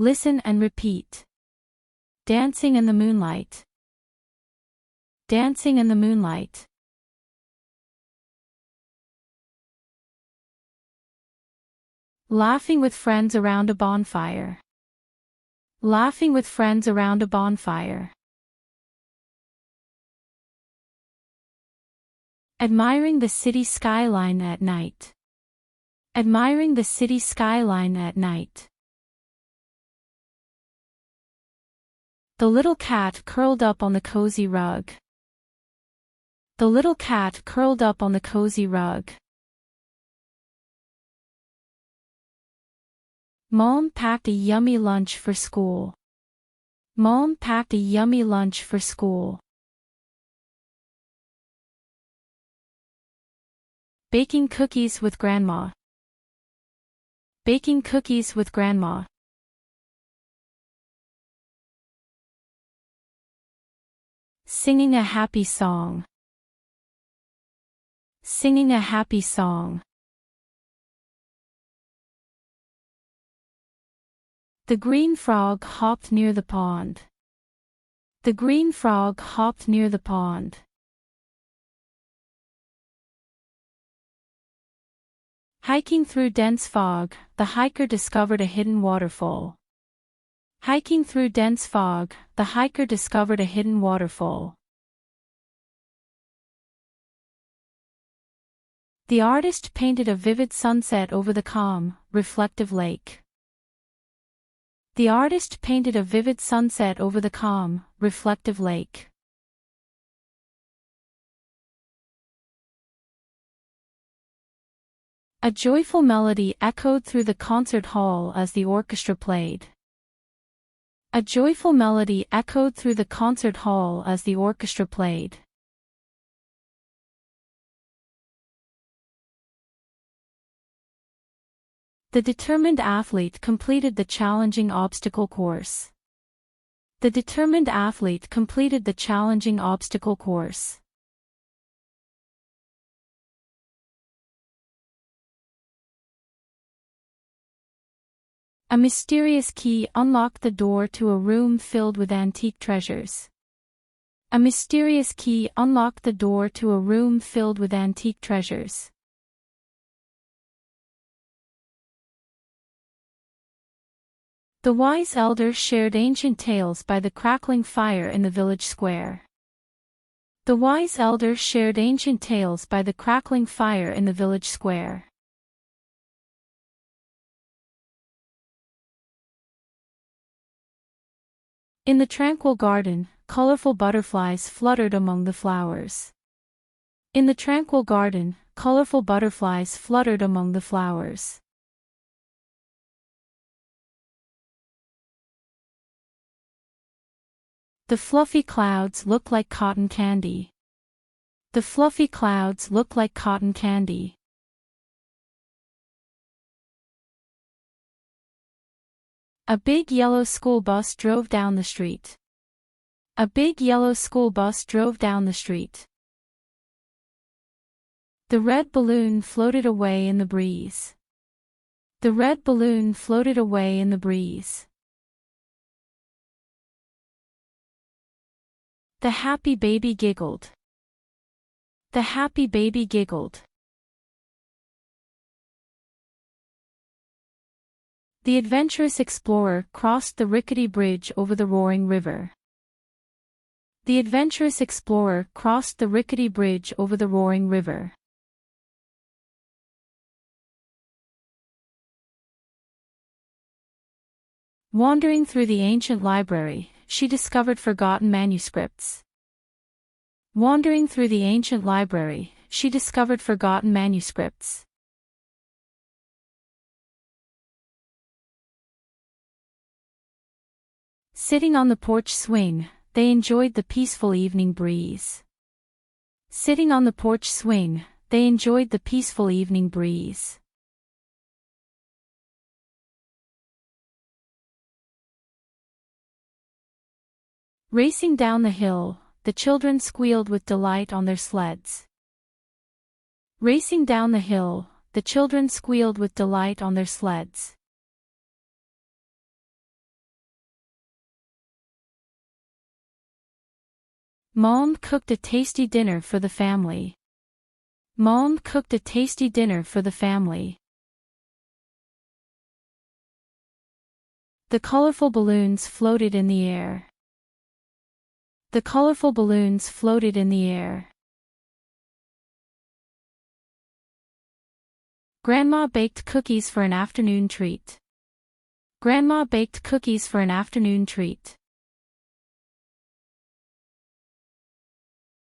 Listen and repeat. Dancing in the moonlight. Dancing in the moonlight. Laughing with friends around a bonfire. Laughing with friends around a bonfire. Admiring the city skyline at night. Admiring the city skyline at night. The little cat curled up on the cozy rug. The little cat curled up on the cozy rug. Mom packed a yummy lunch for school. Mom packed a yummy lunch for school. Baking cookies with Grandma. Baking cookies with Grandma. Singing a happy song. Singing a happy song. The green frog hopped near the pond. The green frog hopped near the pond. Hiking through dense fog, the hiker discovered a hidden waterfall. Hiking through dense fog, the hiker discovered a hidden waterfall. The artist painted a vivid sunset over the calm, reflective lake. The artist painted a vivid sunset over the calm, reflective lake. A joyful melody echoed through the concert hall as the orchestra played. A joyful melody echoed through the concert hall as the orchestra played. The determined athlete completed the challenging obstacle course. The determined athlete completed the challenging obstacle course. A mysterious key unlocked the door to a room filled with antique treasures. A mysterious key unlocked the door to a room filled with antique treasures. The wise elders shared ancient tales by the crackling fire in the village square. The wise elders shared ancient tales by the crackling fire in the village square. In the tranquil garden, colorful butterflies fluttered among the flowers. In the tranquil garden, colorful butterflies fluttered among the flowers. The fluffy clouds look like cotton candy. The fluffy clouds look like cotton candy. A big yellow school bus drove down the street. A big yellow school bus drove down the street. The red balloon floated away in the breeze. The red balloon floated away in the breeze. The happy baby giggled. The happy baby giggled. The adventurous explorer crossed the rickety bridge over the roaring river. The adventurous explorer crossed the rickety bridge over the roaring river. Wandering through the ancient library, she discovered forgotten manuscripts. Wandering through the ancient library, she discovered forgotten manuscripts. Sitting on the porch swing, they enjoyed the peaceful evening breeze. Sitting on the porch swing, they enjoyed the peaceful evening breeze. Racing down the hill, the children squealed with delight on their sleds. Racing down the hill, the children squealed with delight on their sleds. Mom cooked a tasty dinner for the family. Mom cooked a tasty dinner for the family. The colorful balloons floated in the air. The colorful balloons floated in the air. Grandma baked cookies for an afternoon treat. Grandma baked cookies for an afternoon treat.